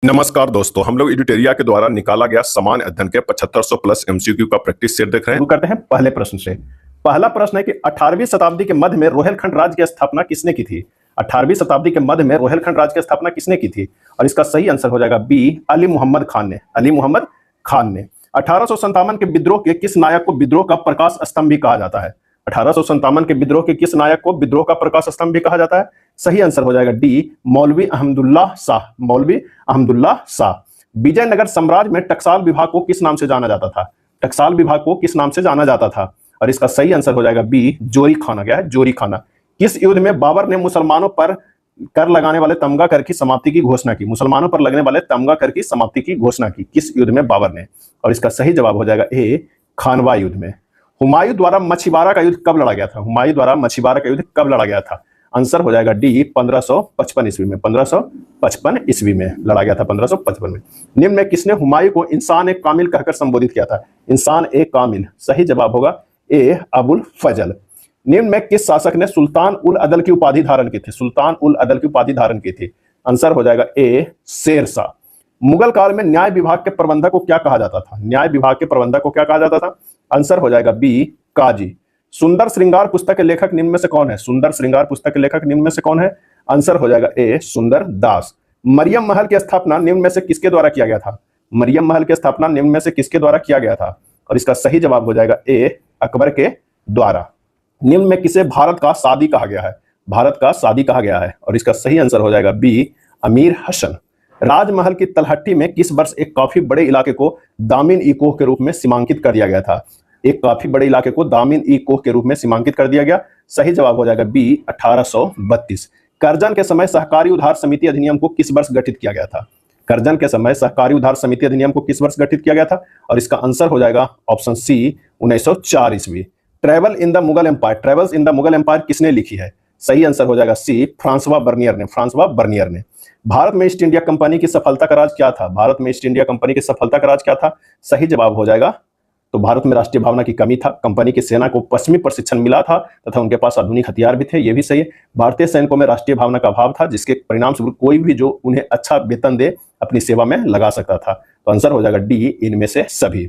नमस्कार दोस्तों, हम लोग एडिटेरिया के द्वारा निकाला गया सामान्य अध्ययन के 7500 प्लस एमसीक्यू का प्रैक्टिस सेट देख रहे हैं। शुरू करते हैं पहले प्रश्न से। पहला प्रश्न है कि 18वीं शताब्दी के मध्य में रोहिलखंड राज्य की स्थापना किसने की थी? 18वीं शताब्दी के मध्य में रोहिलखंड राज्य की स्थापना किसने की थी? और इसका सही आंसर हो जाएगा बी, अली मोहम्मद खान ने। अली मोहम्मद खान ने। 1857 के विद्रोह के किस नायक को विद्रोह का प्रकाश स्तंभ भी कहा जाता है? 1857 के विद्रोह के किस नायक को विद्रोह का प्रकाश स्तंभ भी कहा जाता है? सही आंसर हो जाएगा डी, मौलवी अहमदुल्लाह शाह। मौलवी अहमदुल्लाह शाह। विजयनगर साम्राज्य में टकसाल विभाग को किस नाम से जाना जाता था? टकसाल विभाग को किस नाम से जाना जाता था? और इसका सही आंसर हो जाएगा बी, जोरी खाना। क्या है? जोरी खाना। किस युद्ध में बाबर ने मुसलमानों पर कर लगाने वाले तमगा कर की समाप्ति की घोषणा की? मुसलमानों पर लगने वाले तमगा कर की समाप्ति की घोषणा की किस युद्ध में बाबर ने? और इसका सही जवाब हो जाएगा ए, खानवा युद्ध में। हुमायूं द्वारा मछीबारा का युद्ध कब लड़ा गया था? हुमायूं द्वारा मछीबारा का युद्ध कब लड़ा गया था? आंसर हो जाएगा डी, 1555 ईस्वी में। 1555 ईस्वी में लड़ा गया था, 1555 में। निम्न में किसने हुमायूं को इंसान एक कामिल कहकर संबोधित किया था? इंसान एक कामिल। सही जवाब होगा ए, अबुल फजल। निम्न में किस शासक ने सुल्तान उल अदल की उपाधि धारण की थी? सुल्तान उल अदल की उपाधि धारण की थी। आंसर हो जाएगा ए, शेरशाह। मुगल काल में न्याय विभाग के प्रबंधक को क्या कहा जाता था? न्याय विभाग के प्रबंधक को क्या कहा जाता था? आंसर हो जाएगा बी, काजी। सुंदर श्रृंगार पुस्तक के लेखक निम्न में से कौन है? सुंदर श्रृंगार पुस्तक के लेखक निम्न में से कौन है? आंसर हो जाएगा ए, सुंदर दास। मरियम महल की स्थापना निम्न में से किसके द्वारा किया गया था? मरियम महल की स्थापना निम्न में से किसके द्वारा किया गया था? और इसका सही जवाब हो जाएगा ए, अकबर के द्वारा। निम्न में किसे भारत का सादी कहा गया है? भारत का सादी कहा गया है। और इसका सही आंसर हो जाएगा बी, अमीर हसन। राजमहल की तलहटी में किस वर्ष एक काफी बड़े इलाके को दामिन ई कोह के रूप में सीमांकित कर दिया गया था? एक काफी बड़े इलाके को दामिन ई कोह के रूप में सीमांकित कर दिया गया। सही जवाब हो जाएगा बी, 1832। करजन के समय सहकारी उधार समिति अधिनियम को किस वर्ष गठित किया गया था? करजन के समय सहकारी उधार समिति अधिनियम को किस वर्ष गठित किया गया था? और इसका आंसर हो जाएगा ऑप्शन सी, 1904 ईस्वी। Travel in the Mughal empire, travels in the Mughal empire किसने लिखी है? सही आंसर हो जाएगा सी, फ्रांसवा बर्नियर ने। फ्रांसवा बर्नियर ने। भारत में ईस्ट इंडिया कंपनी की सफलता का राज क्या था? भारत में ईस्ट इंडिया कंपनी की सफलता का राज क्या था? सही जवाब हो जाएगा तो भारत में राष्ट्रीय भावना की कमी था। कंपनी की सेना को पश्चिमी प्रशिक्षण मिला था तथा उनके पास आधुनिक हथियार भी थे, ये भी सही है। भारतीय सैनिकों में राष्ट्रीय भावना का अभाव था, जिसके परिणाम स्वरूप कोई भी जो उन्हें अच्छा वेतन दे अपनी सेवा में लगा सकता था। तो आंसर हो जाएगा डी, इनमें से सभी।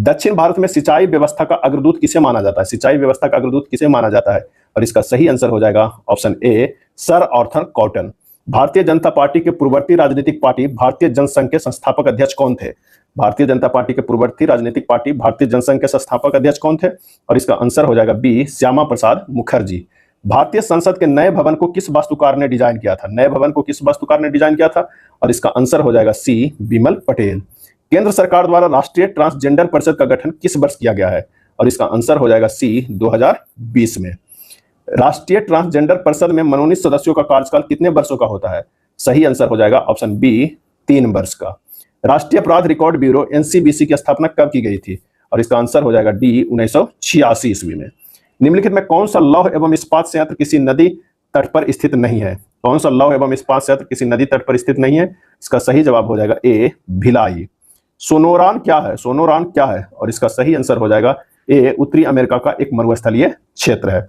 दक्षिण भारत में सिंचाई व्यवस्था का अग्रदूत किसे माना जाता है? सिंचाई व्यवस्था का अग्रदूत किसे माना जाता है? और इसका सही आंसर हो जाएगा option A, sir Arthur cotton. Bharatiya Janata party के पूर्ववर्ती राजनीतिक पार्टी भारतीय जनसंघ के संस्थापक अध्यक्ष कौन थे? भारतीय जनता पार्टी के पूर्ववर्ती राजनीतिक पार्टी भारतीय जनसंघ के संस्थापक अध्यक्ष कौन थे? और इसका आंसर हो जाएगा बी, श्यामा प्रसाद मुखर्जी। भारतीय संसद के नए भवन को किस वास्तुकार ने डिजाइन किया था? नए भवन को किस वास्तुकार ने डिजाइन किया था? और इसका आंसर हो जाएगा सी, विमल पटेल। केंद्र सरकार द्वारा राष्ट्रीय ट्रांसजेंडर परिषद का गठन किस वर्ष किया गया है? और इसका आंसर हो जाएगा सी, 2020 में। राष्ट्रीय ट्रांसजेंडर परिषद में मनोनीत सदस्यों का कार्यकाल कितने वर्षों का होता है? सही आंसर हो जाएगा ऑप्शन बी, 3 वर्ष का। राष्ट्रीय अपराध रिकॉर्ड ब्यूरो एनसीबीसी की स्थापना कब की गई थी? और इसका आंसर हो जाएगा डी, 1986 ईस्वी में। निम्नलिखित में कौन सा लौह एवं इस्पात संयंत्र किसी नदी तट पर स्थित नहीं है? कौन सा लौह एवं इस्पात संयंत्र किसी नदी तट पर स्थित नहीं है? इसका सही जवाब हो जाएगा ए, भिलाई। सोनोरान क्या है? सोनोरान क्या है? और इसका सही आंसर हो जाएगा ए, उत्तरी अमेरिका का एक मरुस्थलीय क्षेत्र है।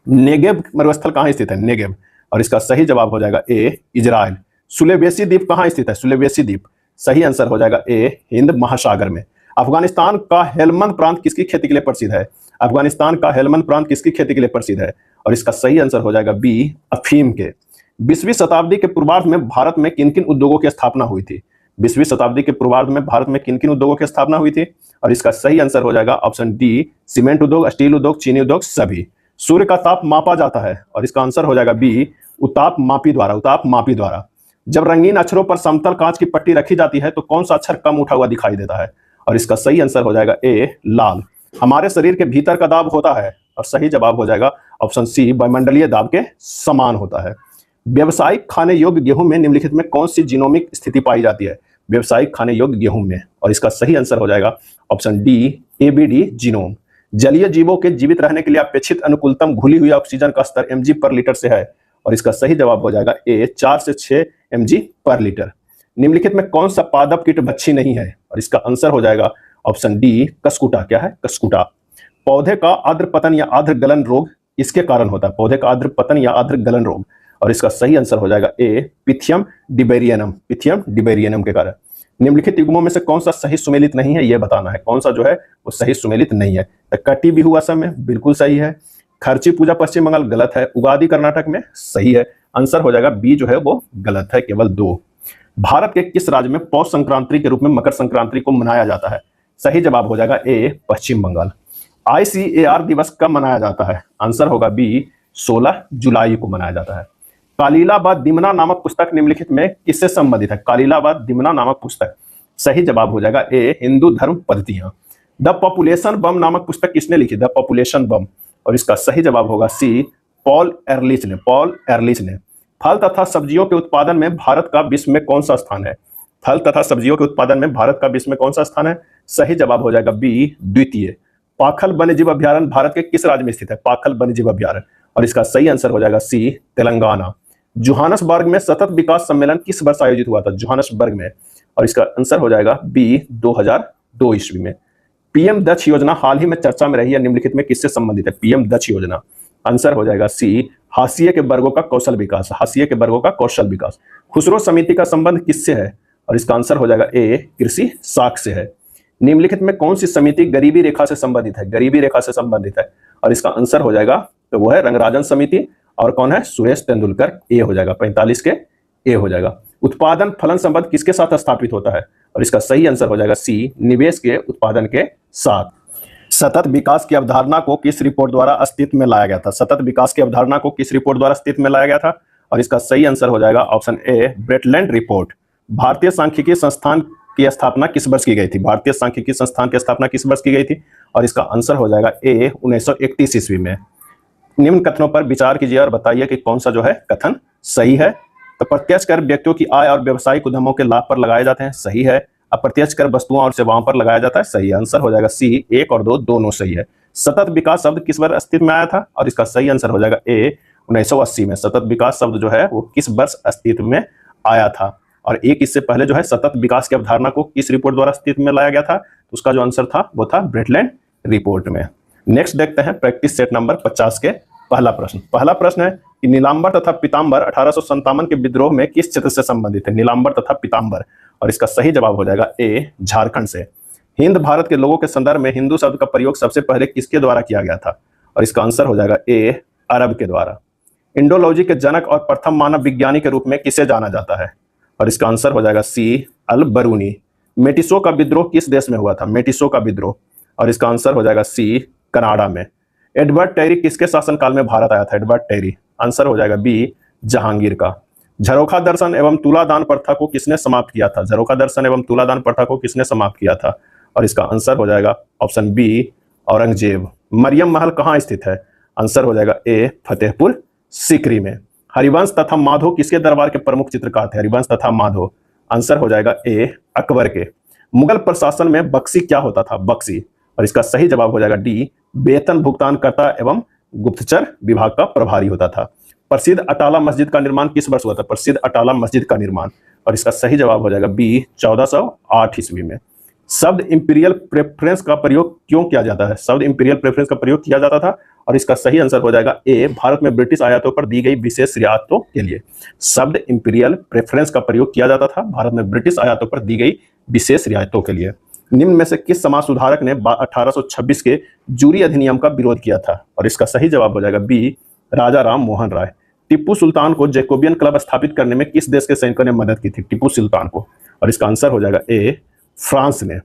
नेगेव मरुस्थल कहाँ स्थित है? नेगेव। और इसका सही जवाब हो जाएगा ए, इजराइल। सुलेवेसी द्वीप कहाँ स्थित है? सुलेवेसी द्वीप। सही आंसर हो जाएगा ए, हिंद महासागर में। अफगानिस्तान का हेलमंद प्रांत किसकी खेती के लिए प्रसिद्ध है? अफगानिस्तान का हेलमंद प्रांत किसकी खेती के लिए प्रसिद्ध है? और इसका सही आंसर हो जाएगा बी, अफीम के। 20वीं शताब्दी के पूर्वार्ध में भारत में किन किन उद्योगों की स्थापना हुई थी? 20वीं शताब्दी के पूर्वार्ध में भारत में किन किन उद्योगों की स्थापना हुई थी? और इसका सही आंसर हो जाएगा ऑप्शन डी, सीमेंट उद्योग, स्टील उद्योग, चीनी उद्योग, सभी। सूर्य का ताप मापा जाता है? और इसका आंसर हो जाएगा बी, उताप मापी द्वारा। उताप मापी द्वारा। जब रंगीन अक्षरों पर समतल कांच की पट्टी रखी जाती है तो कौन सा अक्षर कम उठा हुआ दिखाई देता है? और इसका सही आंसर हो जाएगा ए, लाल। हमारे शरीर के भीतर का दाब होता है? और सही जवाब हो जाएगा ऑप्शन सी, वायुमंडलीय दाब के समान होता है। व्यवसायिक खाने योग्य गेहूं में निम्नलिखित में कौन सी जीनोमिक स्थिति पाई जाती है? व्यवसायिक खाने योग्य गेहूं में। और इसका सही आंसर हो जाएगा ऑप्शन डी, एबीडी जीनोम। जलीय जीवों के जीवित रहने के लिए अपेक्षित अनुकूलतम घुली हुई ऑक्सीजन का स्तर mg पर लीटर से है? और इसका सही जवाब हो जाएगा ए, 4 से 6 mg पर लीटर। निम्नलिखित में कौन सा पादप कीट मच्छी नहीं है? और इसका आंसर हो जाएगा ऑप्शन डी, कसकुटा। क्या है? कसकुटा। पौधे का आर्द्र पतन या आर्द्र गलन रोग इसके कारण होता है? पौधे का आर्द्र पतन या आर्द्र गलन रोग। और इसका सही आंसर हो जाएगा ए पिथियम डिबेरियनम, पिथियम डिबेरियनम के कारण। निम्नलिखित युग्मों में से कौन सा सही सुमेलित नहीं है, यह बताना है कौन सा जो है वो सही सुमेलित नहीं है। कटी बिहू असम में बिल्कुल सही है। खर्ची पूजा पश्चिम बंगाल गलत है। उगादि कर्नाटक में सही है। आंसर हो जाएगा बी जो है वो गलत है, केवल 2। भारत के किस राज्य में पौष संक्रांति के रूप में मकर संक्रांति को मनाया जाता है? सही जवाब हो जाएगा ए पश्चिम बंगाल। ICAR दिवस कब मनाया जाता है? आंसर होगा बी 16 जुलाई को मनाया जाता है। कालीलाबाद दिमना नामक पुस्तक निम्नलिखित में किससे संबंधित है? कालीलाबाद दिमना नामक पुस्तक, सही जवाब हो जाएगा ए हिंदू धर्म पद्धतियां। द पॉपुलेशन बम नामक पुस्तक किसने लिखी? द पॉपुलेशन बम, और इसका सही जवाब होगा सी पॉल एरलिच ने, पॉल एरलिच ने। फल तथा सब्जियों के उत्पादन में भारत का विश्व में कौन सा स्थान है? फल तथा सब्जियों के उत्पादन में भारत का विश्व में कौन सा स्थान है? सही जवाब हो जाएगा बी द्वितीय। पाखल वन्यजीव अभ्यारण्य भारत के किस राज्य में स्थित है? पाखल वन्यजीव अभ्यारण्य, और इसका सही आंसर हो जाएगा सी तेलंगाना। जोहानसबर्ग में सतत विकास सम्मेलन किस वर्ष आयोजित हुआ था? जोहानसबर्ग में, और इसका आंसर हो जाएगा बी 2002 ईस्वी में। पीएम दक्ष योजना हाल ही में चर्चा में रही है, निम्नलिखित में किससे संबंधित है? पीएम दक्ष योजना, आंसर हो जाएगा सी हाशिए के वर्गों का कौशल विकास, हाशिए के वर्गों का कौशल विकास। खुसरो समिति का संबंध किससे है? और इसका आंसर हो जाएगा ए कृषि साख से है। निम्नलिखित में कौन सी समिति गरीबी रेखा से संबंधित है? गरीबी रेखा से संबंधित है, और इसका आंसर हो जाएगा तो वो है रंगराजन समिति, और कौन है? सुरेश तेंदुलकर, ए हो जाएगा 45 के ए हो जाएगा। उत्पादन फलन संबंध किसके साथ स्थापित होता है? और इसका सही आंसर हो जाएगा सी निवेश के उत्पादन के साथ। सतत विकास की अवधारणा को किस रिपोर्ट द्वारा अस्तित्व में लाया गया था? सतत विकास की अवधारणा को किस रिपोर्ट द्वारा अस्तित्व में लाया गया था? और इसका सही आंसर हो जाएगा ऑप्शन ए ब्रेटलैंड रिपोर्ट। भारतीय सांख्यिकी संस्थान की स्थापना किस वर्ष की गई थी? भारतीय सांख्यिकी संस्थान की स्थापना किस वर्ष की गई थी? और इसका आंसर हो जाएगा ए 1931 ईस्वी में। निम्न कथनों पर विचार कीजिए और बताइए कि कौन सा जो है कथन सही है। तो प्रत्यक्ष कर व्यक्तियों की आय और व्यवसायिक उद्यमों के लाभ पर लगाए जाते हैं, सही है। अप्रत्यक्ष कर वस्तुओं और सेवाओं पर लगाया जाता है, सही। आंसर हो जाएगा सी 1 और 2 दोनों सही है। सतत विकास शब्द किस वर्ष अस्तित्व में आया था? और इसका सही आंसर हो जाएगा ए 1980 में। सतत विकास शब्द जो है वो किस वर्ष अस्तित्व में आया था? और एक इससे पहले जो है सतत विकास की अवधारणा को किस रिपोर्ट द्वारा अस्तित्व में लाया गया था? तो उसका जो आंसर था वो था ब्रेटलैंड रिपोर्ट में। नेक्स्ट देखते हैं प्रैक्टिस सेट नंबर 50 के पहला प्रश्न। पहला प्रश्न है कि नीलांबर तथा पीतांबर 1857 के विद्रोह में किस क्षेत्र से संबंधित है? नीलांबर तथा पीतांबर, और इसका सही जवाब हो जाएगा ए झारखंड से। हिंद भारत के लोगों के संदर्भ में हिंदू शब्द का प्रयोग सबसे पहले किसके द्वारा किया गया था? और इसका आंसर हो जाएगा ए अरब के द्वारा। इंडोलॉजी के जनक और प्रथम मानव विज्ञानी के रूप में किसे जाना जाता है? और इसका आंसर हो जाएगा सी अल बरूनी। मेटिसो का विद्रोह किस देश में हुआ था? मेटिसो का विद्रोह, और इसका आंसर हो जाएगा सी कनाडा में। एडवर्ड टेरी किसके शासनकाल में भारत आया था? एडवर्ड टेरी, आंसर हो जाएगा बी जहांगीर का। झरोखा दर्शन एवं तुलादान प्रथा को किसने समाप्त किया था? झरोखा दर्शन एवं तुलादान प्रथा को किसने समाप्त किया था? और इसका आंसर हो जाएगा ऑप्शन बी औरंगजेब। मरियम महल कहाँ स्थित है? आंसर हो जाएगा ए फतेहपुर सीकरी में। हरिवंश तथा माधो किसके दरबार के प्रमुख चित्रकार थे? हरिवंश तथा माधो, आंसर हो जाएगा ए अकबर के। मुगल प्रशासन में बख्शी क्या होता था? बख्शी, और इसका सही जवाब हो जाएगा डी वेतन भुगतानकर्ता एवं गुप्तचर विभाग का प्रभारी होता था। प्रसिद्ध अटाला मस्जिद का निर्माण किस वर्ष हुआ था? प्रसिद्ध अटाला मस्जिद का निर्माण, और इसका सही जवाब हो जाएगा बी 1408 ईस्वी में। शब्द इंपीरियल प्रेफरेंस का प्रयोग क्यों किया जाता है? शब्द इंपीरियल प्रेफरेंस का प्रयोग किया जाता था, और इसका सही आंसर हो जाएगा ए भारत में ब्रिटिश आयातों पर दी गई विशेष रियायतों के लिए। शब्द इंपीरियल प्रेफरेंस का प्रयोग किया जाता था भारत में ब्रिटिश आयातों पर दी गई विशेष रियायतों के लिए। निम्न में से किस समाज सुधारक ने 1826 के जूरी अधिनियम का विरोध किया था? और इसका सही जवाब हो जाएगा बी राजा राम मोहन राय। टिप्पू सुल्तान को जैकोबियन क्लब स्थापित करने में किस देश के सैनिकों ने मदद की थी? टिप्पू सुल्तान को, और इसका आंसर हो जाएगा ए फ्रांस ने।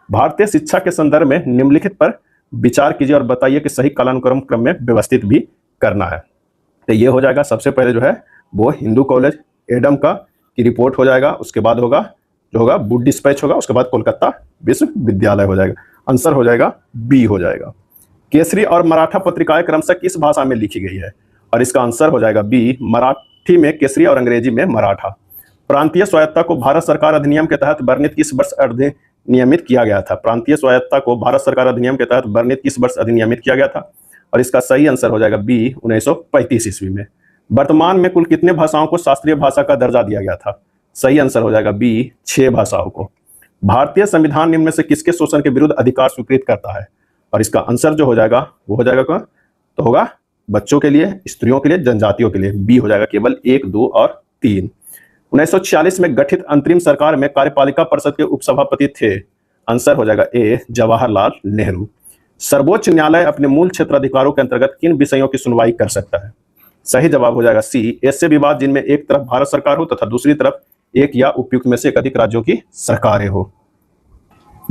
भारतीय शिक्षा के संदर्भ में निम्नलिखित पर विचार कीजिए और बताइए कि सही कालानुक्रम क्रम में व्यवस्थित भी करना है। तो ये हो जाएगा सबसे पहले जो है वो हिंदू कॉलेज एडम का की रिपोर्ट हो जाएगा, उसके बाद होगा जो होगा वुड डिस्पैच होगा, उसके बाद कोलकाता विश्वविद्यालय हो जाएगा। आंसर हो जाएगा बी हो जाएगा। केसरी और मराठा पत्रिकाएं क्रमशः किस भाषा में लिखी गई है? और इसका आंसर हो जाएगा बी मराठी में केसरी और अंग्रेजी में मराठा। प्रांतीय स्वायत्ता को भारत सरकार अधिनियम के तहत वर्णित किस वर्ष अधिनियमित किया गया था? प्रांतीय स्वायत्ता को भारत सरकार अधिनियम के तहत वर्णित किस वर्ष अधिनियमित किया गया था? और इसका सही आंसर हो जाएगा बी 1935 ईस्वी में। वर्तमान में कुल कितने भाषाओं को शास्त्रीय भाषा का दर्जा दिया गया था? सही आंसर हो जाएगा बी 6 भाषाओं को। भारतीय संविधान निम्न में से किसके शोषण के विरुद्ध अधिकार स्वीकृत करता है? और इसका आंसर जो हो जाएगा वो हो जाएगा तो होगा बच्चों के लिए, स्त्रियों के लिए, जनजातियों के लिए। बी हो जाएगा केवल 1, 2 और 3। 1946 में गठित अंतरिम सरकार में कार्यपालिका परिषद के उपसभापति थे। आंसर हो जाएगा ए, जवाहरलाल नेहरू। सर्वोच्च न्यायालय अपने मूल क्षेत्र अधिकारों के अंतर्गत किन विषयों की सुनवाई कर सकता है? सही जवाब हो जाएगा सी, ऐसे विवाद जिनमें एक तरफ भारत सरकार हो तथा दूसरी तरफ एक या उपयुक्त में से एक अधिक राज्यों की सरकारें हो।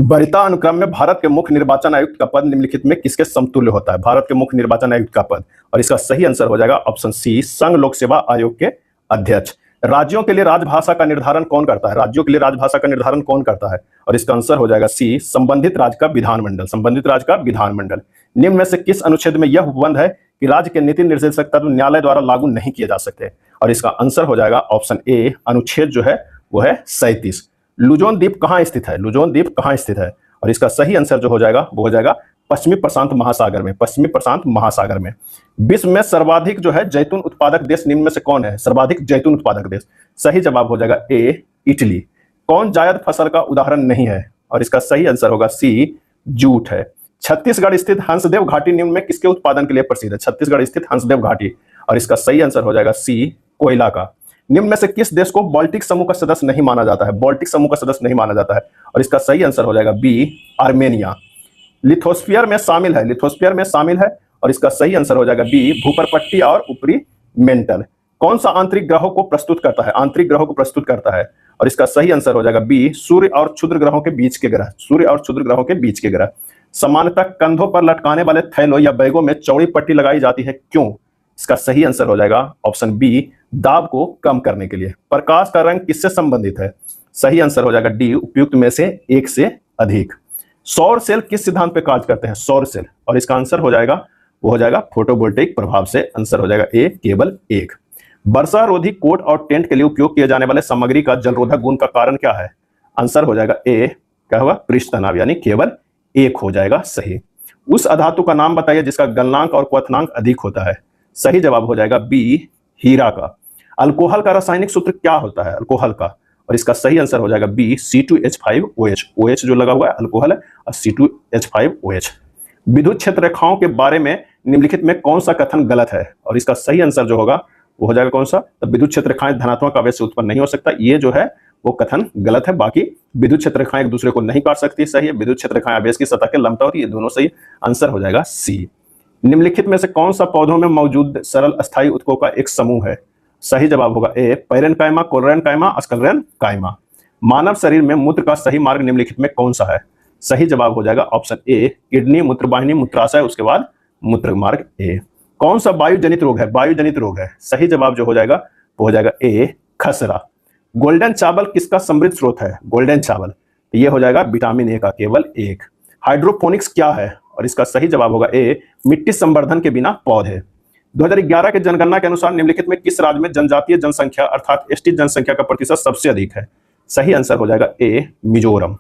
वरीयता अनुक्रम में भारत के मुख्य निर्वाचन आयुक्त का पद निम्नलिखित में किसके समतुल्य होता है? भारत के मुख्य निर्वाचन आयुक्त का पद, और इसका सही आंसर हो जाएगा ऑप्शन सी, संघ लोक सेवा आयोग के अध्यक्ष। राज्यों के लिए राजभाषा का निर्धारण कौन करता है? राज्यों के लिए राजभाषा का निर्धारण कौन करता है? और इसका आंसर हो जाएगा सी, संबंधित राज्य का विधानमंडल। संबंधित राज्य का विधानमंडल। निम्न में से किस अनुच्छेद में यह उपबंध है कि राज्य के नीति निर्देशक तत्व न्यायालय द्वारा लागू नहीं किए जा सकते? और इसका आंसर हो जाएगा ऑप्शन ए, अनुच्छेद जो है वो है 37। लुजोन द्वीप कहाँ स्थित है? लुजोन द्वीप कहाँ स्थित है? और इसका सही आंसर जो हो जाएगा वो हो जाएगा पश्चिमी प्रशांत महासागर में। पश्चिमी प्रशांत महासागर में। विश्व में सर्वाधिक जो है जैतून उत्पादक देश निम्न में से कौन है? सर्वाधिक जैतून उत्पादक देश। सही जवाब हो जाएगा ए, इटली। कौन जायद फसल का उदाहरण नहीं है? और इसका सही आंसर होगा सी, जूट है। छत्तीसगढ़ स्थित हंसदेव घाटी निम्न में किसके उत्पादन के लिए प्रसिद्ध है? छत्तीसगढ़ स्थित हंसदेव घाटी। और इसका सही आंसर हो जाएगा सी, कोयला का। निम्न में से किस देश को बाल्टिक समूह का सदस्य नहीं माना जाता है? बाल्टिक समूह का सदस्य नहीं माना जाता है। और इसका सही आंसर हो जाएगा बी, आर्मेनिया। लिथोस्फीयर में शामिल है, लिथोस्फीयर में शामिल है। और इसका सही आंसर हो जाएगा बी, भूपरपट्टी और ऊपरी मेंटल। कौन सा आंतरिक ग्रहों को प्रस्तुत करता है? आंतरिक ग्रहों को प्रस्तुत करता है। और इसका सही आंसर हो जाएगा बी, सूर्य और क्षुद्र ग्रहों के बीच के ग्रह। सूर्य और क्षुद्र ग्रहों के बीच के ग्रह। सामान्यतः कंधों पर लटकाने वाले थैलों या बैगों में चौड़ी पट्टी लगाई जाती है, क्यों? इसका सही आंसर हो जाएगा ऑप्शन बी, दाब को कम करने के लिए। प्रकाश का रंग किससे संबंधित है? सही आंसर हो जाएगा डी, उपयुक्त में से एक से अधिक। सौर सेल किस सिद्धांत पे कार्य करते हैं? सौर सेल। और इसका आंसर हो जाएगा वो हो जाएगा फोटोवोल्टेइक प्रभाव से। आंसर हो जाएगा ए, केवल एक। वर्षा रोधी कोट और टेंट के लिए उपयोग किए जाने वाले सामग्री का जलरोधक गुण का कारण क्या है? आंसर हो जाएगा ए, क्या होगा? पृष्ठ तनाव, यानी केवल एक हो जाएगा सही। उस अधातु का नाम बताइए जिसका गलनांक और क्वथनांक अधिक होता है। सही जवाब हो जाएगा बी, हीरा का। अल्कोहल का रासायनिक सूत्र क्या होता है? अल्कोहल का। और इसका सही आंसर हो जाएगा बी, C2H5OH। OH जो लगा हुआ है अल्कोहल है, और C2H5OH। विद्युत क्षेत्र रेखाओं के बारे में निम्नलिखित में कौन सा कथन गलत है? और इसका सही आंसर जो होगा वो हो जाएगा कौन सा? तो विद्युत क्षेत्र रेखाएं धनात्मक आवेश से उत्पन्न नहीं हो सकता, ये जो है वो कथन गलत है। बाकी विद्युत क्षेत्र रेखाएं एक दूसरे को नहीं काट सकती, सही है। विद्युत क्षेत्र रेखाएं आवेश की सतह के लंबवत होती है, ये दोनों सही। आंसर हो जाएगा सी। निम्नलिखित में से कौन सा पौधों में मौजूद सरल अस्थायी उत्तकों का एक समूह है? सही जवाब होगा ए, पैरेनकाइमा, कोलेरेनकाइमा, अस्कलेरेनकाइमा। मानव शरीर में मूत्र का सही मार्ग निम्नलिखित में कौन सा है? सही जवाब हो जाएगा ऑप्शन ए, किडनी, मूत्रवाहिनी, मूत्राशय, उसके बाद मूत्र मार्ग ए। कौन सा वायु जनित रोग है? वायु जनित रोग है। सही जवाब जो हो जाएगा वो हो जाएगा ए, खसरा। गोल्डन चावल किसका समृद्ध स्रोत है? गोल्डन चावल, ये हो जाएगा विटामिन ए का, केवल एक। हाइड्रोपोनिक्स क्या है? और इसका सही जवाब होगा ए, मिट्टी संवर्धन के बिना पौधे। 2011 के जनगणना के अनुसार निम्नलिखित में किस राज्य में जनजातीय जनसंख्या अर्थात एसटी जनसंख्या का प्रतिशत सबसे अधिक है? सही आंसर हो जाएगा ए, मिजोरम।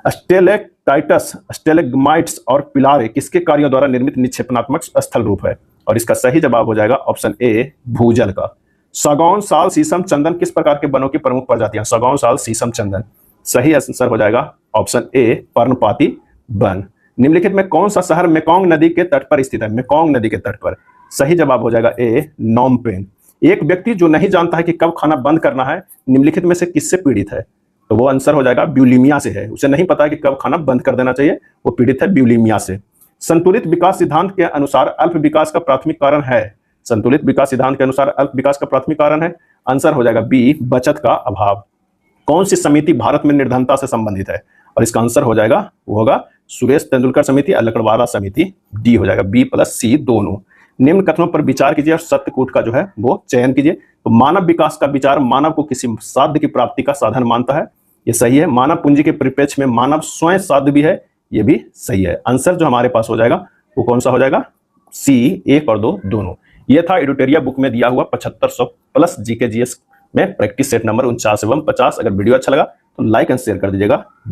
स्टेलेक्टाइटस, स्टेलेग्माइट्स और पिलारे किसके कार्यों द्वारा निर्मित निक्षेपणात्मक स्थल रूप है? और इसका सही जवाब हो जाएगा ऑप्शन ए, भूजल का। सागौन, साल, शीशम, चंदन किस प्रकार के वनों की प्रमुख प्रजातियां? सागौन, साल, शीशम, चंदन। सही आंसर हो जाएगा ऑप्शन ए, पर्णपाती वन। निम्नलिखित में कौन सा शहर मेकोंग नदी के तट पर स्थित है? मेकोंग नदी के तट पर। सही जवाब हो जाएगा ए, नॉमपेन। एक व्यक्ति जो नहीं जानता है कि कब खाना बंद करना है, निम्नलिखित में से किससे पीड़ित है? तो वो आंसर हो जाएगा ब्यूलिमिया से है। उसे नहीं पता है कि कब खाना बंद कर देना चाहिए, वो पीड़ित है ब्यूलिमिया से। संतुलित विकास सिद्धांत के अनुसार अल्प विकास का प्राथमिक कारण है? संतुलित विकास सिद्धांत के अनुसार अल्प विकास का प्राथमिक कारण है, आंसर हो जाएगा बी, बचत का अभाव। कौन सी समिति भारत में निर्धनता से संबंधित है? और इसका आंसर हो जाएगा वो होगा सुरेश तेंदुलकर समिति और लकड़वाला समिति। डी हो जाएगा, बी प्लस सी दोनों। निम्न कथनों पर विचार कीजिए और सत्यकूट का जो है वो चयन कीजिए। तो मानव विकास का विचार मानव को किसी साध्य की प्राप्ति का साधन मानता है, ये सही है। मानव पूंजी के परिप्रेक्ष्य में मानव स्वयं साध्य भी है, ये भी सही है। आंसर जो हमारे पास हो जाएगा वो कौन सा हो जाएगा? सी, 1 और 2 दोनों। ये था एडुटेरिया बुक में दिया हुआ 7500 प्लस जीके जीएस में प्रैक्टिस सेट नंबर 49 एवं 50। अगर वीडियो अच्छा लगा तो लाइक एंड शेयर कर दीजिएगा।